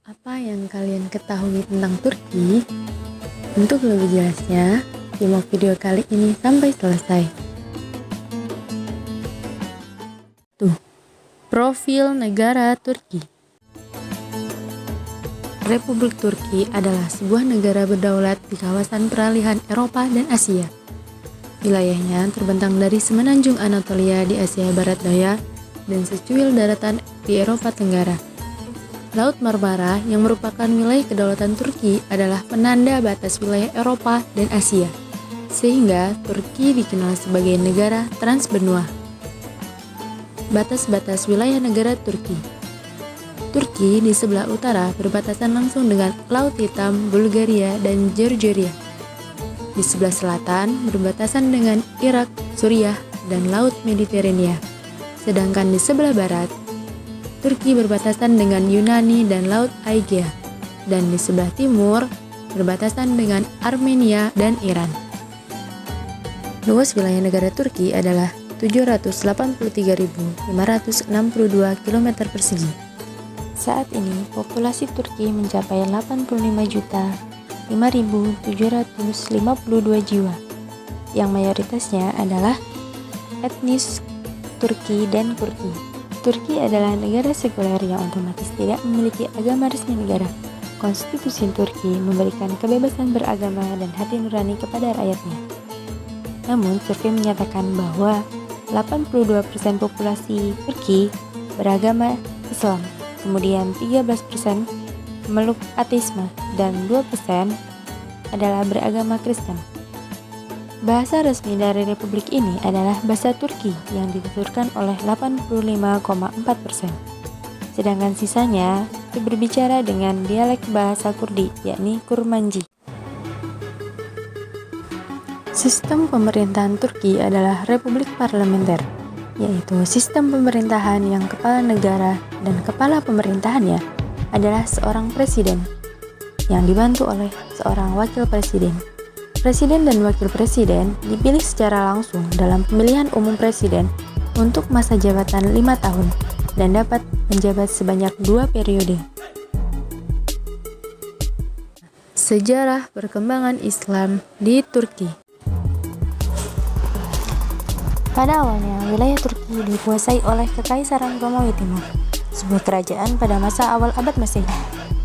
Apa yang kalian ketahui tentang Turki? Untuk lebih jelasnya, simak video kali ini sampai selesai. Profil negara Turki. Republik Turki adalah sebuah negara berdaulat di kawasan peralihan Eropa dan Asia. Wilayahnya terbentang dari semenanjung Anatolia di Asia Barat Daya dan secuil daratan di Eropa Tenggara. Laut Marmara yang merupakan wilayah kedaulatan Turki adalah penanda batas wilayah Eropa dan Asia, sehingga Turki dikenal sebagai negara transbenua. Batas-batas wilayah negara Turki. Turki di sebelah utara berbatasan langsung dengan Laut Hitam, Bulgaria, dan Georgia. Di sebelah selatan berbatasan dengan Irak, Suriah, dan Laut Mediterania. Sedangkan di sebelah barat, Turki berbatasan dengan Yunani dan Laut Aegea, dan di sebelah timur berbatasan dengan Armenia dan Iran. Luas wilayah negara Turki adalah 783.562 km persegi. Saat ini populasi Turki mencapai 85.5.752 jiwa, yang mayoritasnya adalah etnis Turki dan Kurdi. Turki adalah negara sekuler yang otomatis tidak memiliki agama resmi negara. Konstitusi Turki memberikan kebebasan beragama dan hati nurani kepada rakyatnya. Namun, survei menyatakan bahwa 82% populasi Turki beragama Islam, kemudian 13% memeluk ateisme, dan 2% adalah beragama Kristen. Bahasa resmi dari republik ini adalah bahasa Turki yang dituturkan oleh 85,4%. Sedangkan sisanya itu berbicara dengan dialek bahasa Kurdi, yakni Kurmanji. Sistem pemerintahan Turki adalah republik parlementer, yaitu sistem pemerintahan yang kepala negara dan kepala pemerintahannya adalah seorang presiden yang dibantu oleh seorang wakil presiden. Presiden dan wakil presiden dipilih secara langsung dalam pemilihan umum presiden untuk masa jabatan 5 tahun dan dapat menjabat sebanyak 2 periode. Sejarah perkembangan Islam di Turki. Pada awalnya, wilayah Turki dikuasai oleh Kekaisaran Romawi Timur, sebuah kerajaan pada masa awal abad Masehi.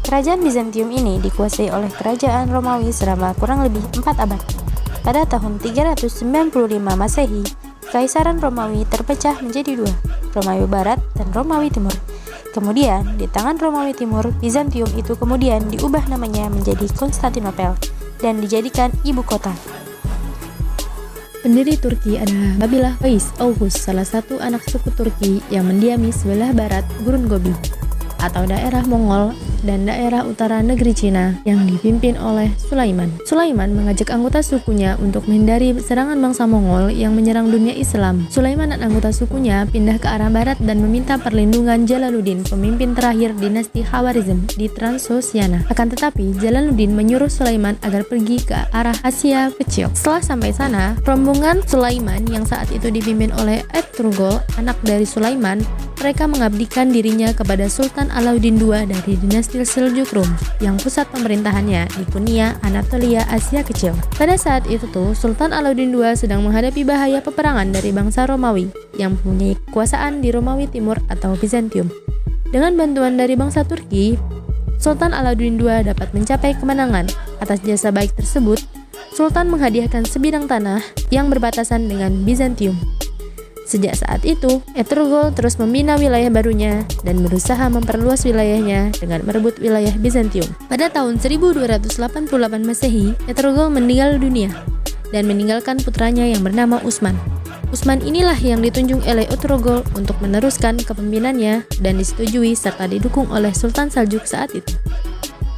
Kerajaan Bizantium ini dikuasai oleh kerajaan Romawi selama kurang lebih 4 abad. Pada tahun 395 Masehi, Kekaisaran Romawi terpecah menjadi 2, Romawi Barat dan Romawi Timur. Kemudian, di tangan Romawi Timur, Bizantium itu kemudian diubah namanya menjadi Konstantinopel dan dijadikan ibu kota. Pendiri Turki adalah Babilah Faiz August, salah satu anak suku Turki yang mendiami sebelah barat Gurun Gobi atau daerah Mongol dan daerah utara negeri Cina yang dipimpin oleh Sulaiman. Sulaiman mengajak anggota sukunya untuk menghindari serangan bangsa Mongol yang menyerang dunia Islam. Sulaiman dan anggota sukunya pindah ke arah barat dan meminta perlindungan Jalaluddin, pemimpin terakhir dinasti Khawarizm di Transoxiana. Akan tetapi, Jalaluddin menyuruh Sulaiman agar pergi ke arah Asia Kecil. Setelah sampai sana, rombongan Sulaiman yang saat itu dipimpin oleh Ertugrul, anak dari Sulaiman, mereka mengabdikan dirinya kepada Sultan Alauddin II dari dinasti Seljuk Rum yang pusat pemerintahannya di Konya, Anatolia, Asia Kecil. Pada saat itu Sultan Alauddin II sedang menghadapi bahaya peperangan dari bangsa Romawi yang mempunyai kekuasaan di Romawi Timur atau Bizantium. Dengan bantuan dari bangsa Turki, Sultan Alauddin II dapat mencapai kemenangan. Atas jasa baik tersebut, Sultan menghadiahkan sebidang tanah yang berbatasan dengan Bizantium. Sejak saat itu, Ertugrul terus membina wilayah barunya dan berusaha memperluas wilayahnya dengan merebut wilayah Bizantium. Pada tahun 1288 Masehi, Ertugrul meninggal dunia dan meninggalkan putranya yang bernama Utsman. Utsman inilah yang ditunjuk oleh Ertugrul untuk meneruskan kepemimpinannya dan disetujui serta didukung oleh Sultan Saljuk saat itu.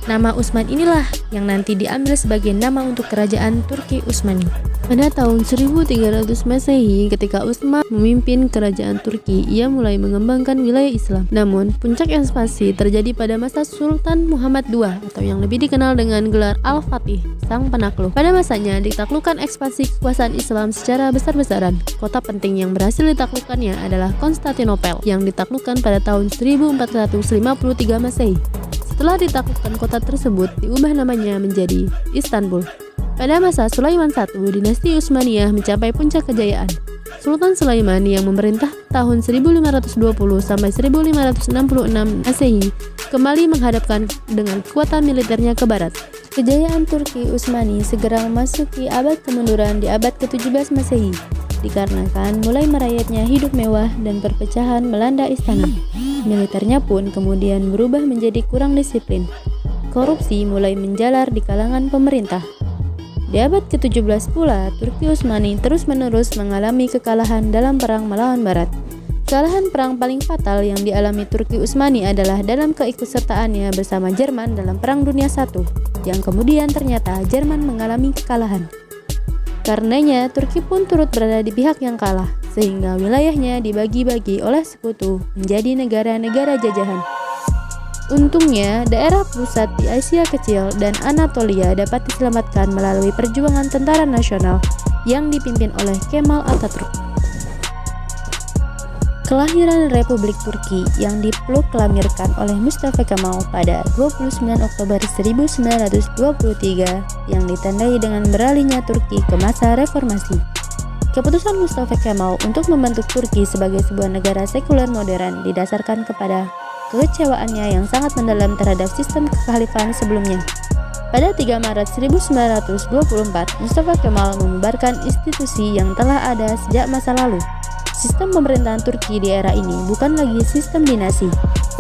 Nama Utsman inilah yang nanti diambil sebagai nama untuk kerajaan Turki Utsmani. Pada tahun 1300 Masehi, ketika Utsman memimpin kerajaan Turki, ia mulai mengembangkan wilayah Islam. Namun, puncak ekspansi terjadi pada masa Sultan Muhammad II atau yang lebih dikenal dengan gelar Al-Fatih, sang penakluk. Pada masanya, ditaklukkan ekspansi kekuasaan Islam secara besar-besaran. Kota penting yang berhasil ditaklukkannya adalah Konstantinopel, yang ditaklukkan pada tahun 1453 Masehi. Setelah ditaklukkan kota tersebut, diubah namanya menjadi Istanbul. Pada masa Sulaiman I, dinasti Utsmaniyah mencapai puncak kejayaan. Sultan Sulaiman yang memerintah tahun 1520 sampai 1566 Masehi kembali menghadapkan dengan kekuatan militernya ke barat. Kejayaan Turki Utsmani segera memasuki abad kemunduran di abad ke-17 Masehi, dikarenakan mulai merayapnya hidup mewah dan perpecahan melanda istana. Militernya pun kemudian berubah menjadi kurang disiplin. Korupsi mulai menjalar di kalangan pemerintah. Di abad ke-17 pula, Turki Utsmani terus-menerus mengalami kekalahan dalam perang melawan Barat. Kekalahan perang paling fatal yang dialami Turki Utsmani adalah dalam keikutsertaannya bersama Jerman dalam Perang Dunia I, yang kemudian ternyata Jerman mengalami kekalahan. Karenanya, Turki pun turut berada di pihak yang kalah, sehingga wilayahnya dibagi-bagi oleh sekutu menjadi negara-negara jajahan. Untungnya, daerah pusat di Asia Kecil dan Anatolia dapat diselamatkan melalui perjuangan tentara nasional yang dipimpin oleh Kemal Atatürk. Kelahiran Republik Turki yang diproklamirkan oleh Mustafa Kemal pada 29 Oktober 1923 yang ditandai dengan beralihnya Turki ke masa reformasi. Keputusan Mustafa Kemal untuk membentuk Turki sebagai sebuah negara sekuler modern didasarkan kepada kekecewaannya yang sangat mendalam terhadap sistem kekhalifahan sebelumnya. Pada 3 Maret 1924, Mustafa Kemal membubarkan institusi yang telah ada sejak masa lalu. Sistem pemerintahan Turki di era ini bukan lagi sistem dinasti,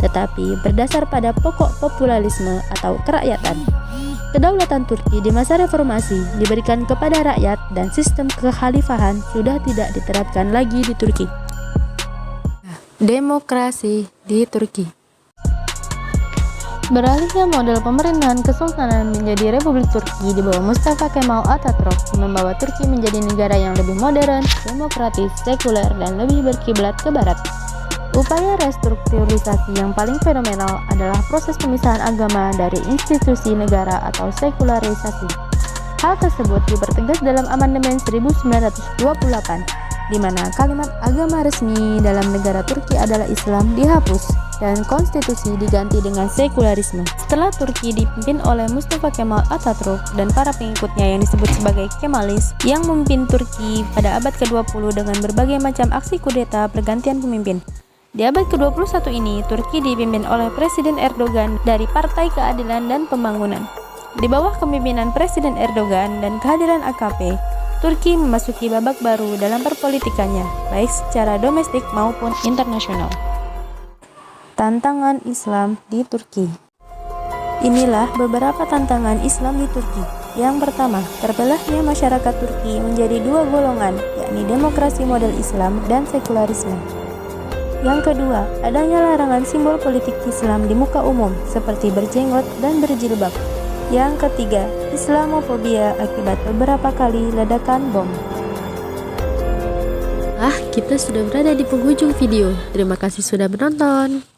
tetapi berdasar pada pokok populisme atau kerakyatan. Kedaulatan Turki di masa reformasi diberikan kepada rakyat dan sistem kekhalifahan sudah tidak diterapkan lagi di Turki. Demokrasi di Turki. Beralihnya model pemerintahan kesultanan menjadi Republik Turki di bawah Mustafa Kemal Atatürk membawa Turki menjadi negara yang lebih modern, demokratis, sekuler, dan lebih berkiblat ke barat. Upaya restrukturisasi yang paling fenomenal adalah proses pemisahan agama dari institusi negara atau sekularisasi. Hal tersebut dipertegas dalam amandemen 1928, di mana kalimat agama resmi dalam negara Turki adalah Islam dihapus dan konstitusi diganti dengan sekularisme. Setelah Turki dipimpin oleh Mustafa Kemal Atatürk dan para pengikutnya yang disebut sebagai Kemalis yang memimpin Turki pada abad ke-20 dengan berbagai macam aksi kudeta pergantian pemimpin. Di abad ke-21 ini, Turki dipimpin oleh Presiden Erdogan dari Partai Keadilan dan Pembangunan. Di bawah kepemimpinan Presiden Erdogan dan kehadiran AKP, Turki memasuki babak baru dalam perpolitikannya, baik secara domestik maupun internasional. Tantangan Islam di Turki. Inilah beberapa tantangan Islam di Turki. Yang pertama, terbelahnya masyarakat Turki menjadi dua golongan, yakni demokrasi model Islam dan sekularisme. Yang kedua, adanya larangan simbol politik Islam di muka umum, seperti berjenggot dan berjilbab. Yang ketiga, Islamofobia akibat beberapa kali ledakan bom. Kita sudah berada di penghujung video. Terima kasih sudah menonton.